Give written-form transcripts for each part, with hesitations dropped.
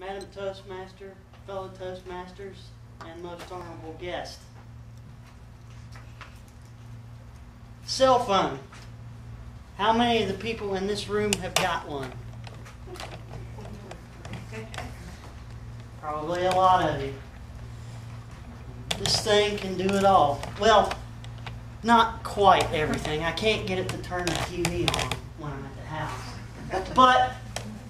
Madam Toastmaster, fellow Toastmasters, and most honorable guest. Cell phone. How many of the people in this room have got one? Probably a lot of you. This thing can do it all. Well, not quite everything. I can't get it to turn the TV on when I'm at the house. But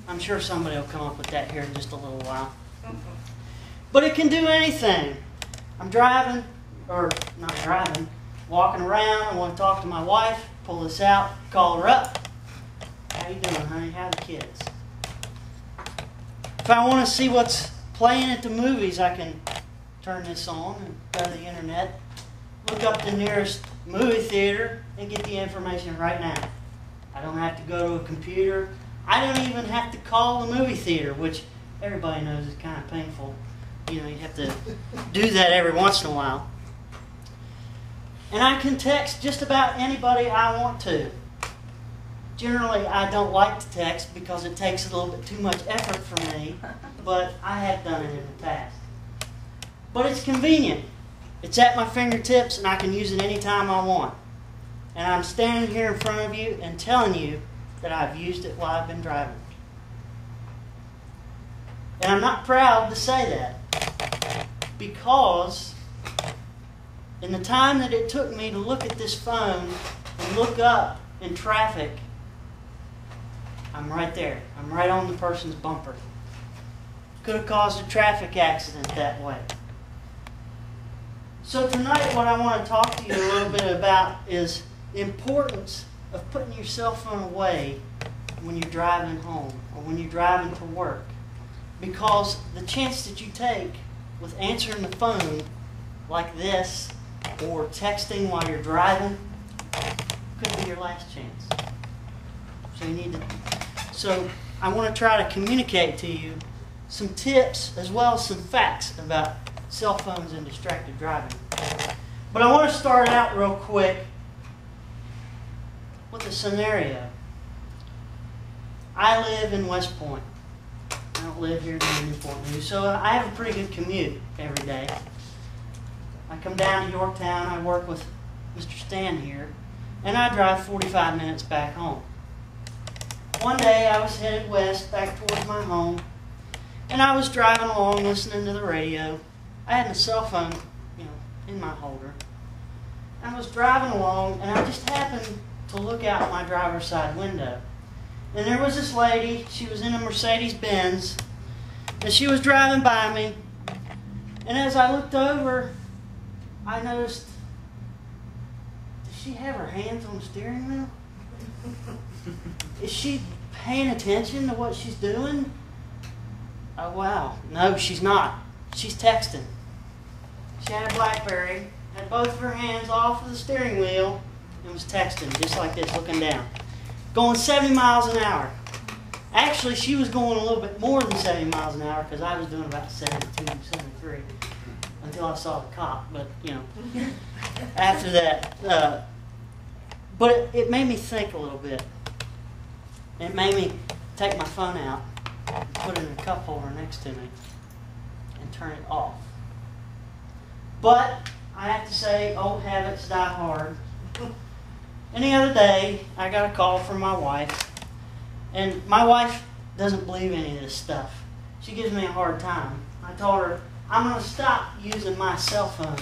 I'm sure somebody will come up with that here in just a little while. But it can do anything. I'm driving, or not driving, walking around. I want to talk to my wife, pull this out, call her up. How you doing, honey? How are the kids? If I want to see what's playing at the movies, I can turn this on and go to the internet, look up the nearest movie theater, and get the information right now. I don't have to go to a computer. I don't even have to call the movie theater, which everybody knows is kind of painful. You know, you have to do that every once in a while. And I can text just about anybody I want to. Generally, I don't like to text because it takes a little bit too much effort for me, but I have done it in the past. But it's convenient. It's at my fingertips and I can use it anytime I want. And I'm standing here in front of you and telling you that I've used it while I've been driving. And I'm not proud to say that, because in the time that it took me to look at this phone and look up in traffic, I'm right there. I'm right on the person's bumper. Could have caused a traffic accident that way. So tonight what I want to talk to you a little bit about is the importance of putting your cell phone away when you're driving home or when you're driving to work. Because the chance that you take with answering the phone like this or texting while you're driving could be your last chance. So I want to try to communicate to you some tips as well as some facts about cell phones and distracted driving. But I want to start out real quick with a scenario. I live in West Point. I don't live here in Newport News, so I have a pretty good commute every day. I come down to Yorktown, I work with Mr. Stan here, and I drive 45 minutes back home. One day I was headed west back towards my home, and I was driving along listening to the radio. I had my cell phone, in my holder. I was driving along, and I just happened to look out my driver's side window. And there was this lady, she was in a Mercedes-Benz, and she was driving by me. And as I looked over, I noticed, does she have her hands on the steering wheel? Is she paying attention to what she's doing? Oh, wow. No, she's not. She's texting. She had a BlackBerry, had both of her hands off of the steering wheel, and was texting just like this, looking down. Going 70 miles an hour. Actually, she was going a little bit more than 70 miles an hour because I was doing about 72, 73 until I saw the cop. But, after that. But it made me think a little bit. It made me take my phone out and put it in a cup holder next to me and turn it off. But I have to say, old habits die hard. And the other day, I got a call from my wife. And my wife doesn't believe any of this stuff. She gives me a hard time. I told her, I'm going to stop using my cell phone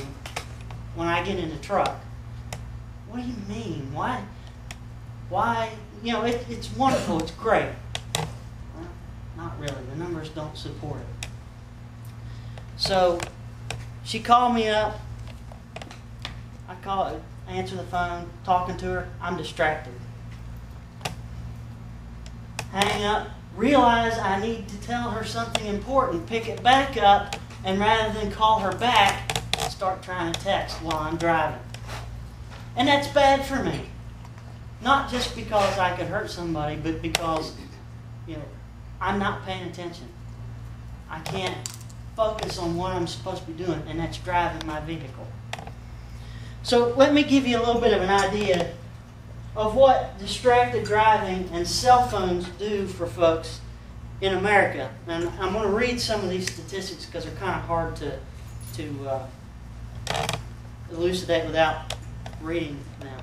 when I get in the truck. What do you mean? Why? It's wonderful. It's great. Well, not really. The numbers don't support it. So she called me up. I answer the phone, talking to her. I'm distracted. Hang up. Realize I need to tell her something important. Pick it back up, and rather than call her back, start trying to text while I'm driving. And that's bad for me. Not just because I could hurt somebody, but because, I'm not paying attention. I can't focus on what I'm supposed to be doing, and that's driving my vehicle. So let me give you a little bit of an idea of what distracted driving and cell phones do for folks in America. And I'm going to read some of these statistics because they're kind of hard to elucidate without reading them.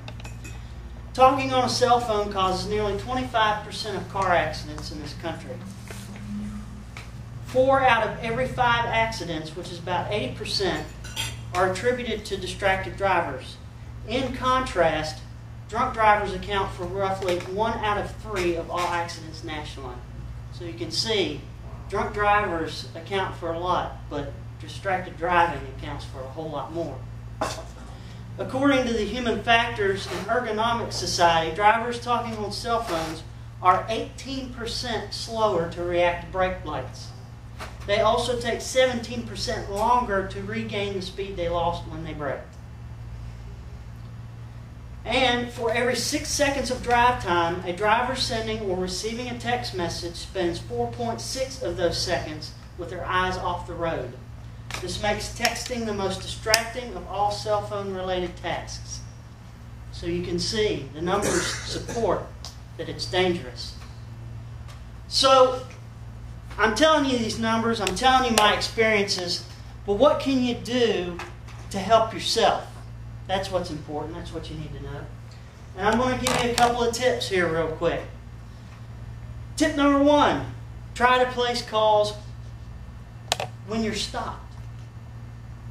Talking on a cell phone causes nearly 25% of car accidents in this country. 4 out of every 5 accidents, which is about 80%, are attributed to distracted drivers. In contrast, drunk drivers account for roughly 1 out of 3 of all accidents nationally. So you can see, drunk drivers account for a lot, but distracted driving accounts for a whole lot more. According to the Human Factors and Ergonomics Society, drivers talking on cell phones are 18% slower to react to brake lights. They also take 17% longer to regain the speed they lost when they braked. And for every 6 seconds of drive time, a driver sending or receiving a text message spends 4.6 of those seconds with their eyes off the road. This makes texting the most distracting of all cell phone related tasks. So you can see the numbers support that it's dangerous. So I'm telling you these numbers, I'm telling you my experiences, but what can you do to help yourself? That's what's important. That's what you need to know. And I'm going to give you a couple of tips here real quick. Tip number 1, try to place calls when you're stopped.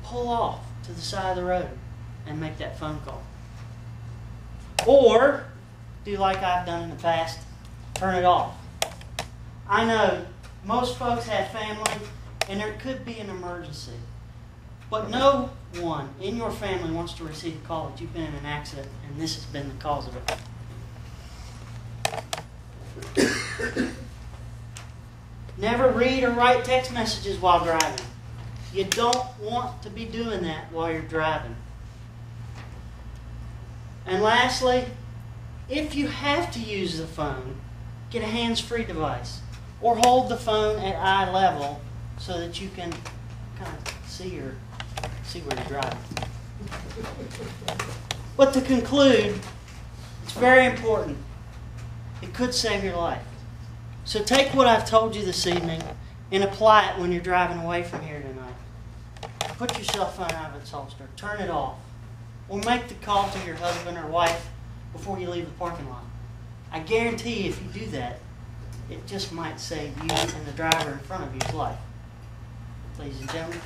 Pull off to the side of the road and make that phone call. Or do like I've done in the past, turn it off. I know most folks have family and there could be an emergency. But no one in your family wants to receive a call that you've been in an accident and this has been the cause of it. Never read or write text messages while driving. You don't want to be doing that while you're driving. And lastly, if you have to use the phone, get a hands-free device or hold the phone at eye level so that you can kind of see where you're driving. But to conclude, it's very important. It could save your life. So take what I've told you this evening and apply it when you're driving away from here tonight. Put your cell phone out of its holster. Turn it off. Or make the call to your husband or wife before you leave the parking lot. I guarantee you if you do that, it just might save you and the driver in front of you's life. Ladies and gentlemen.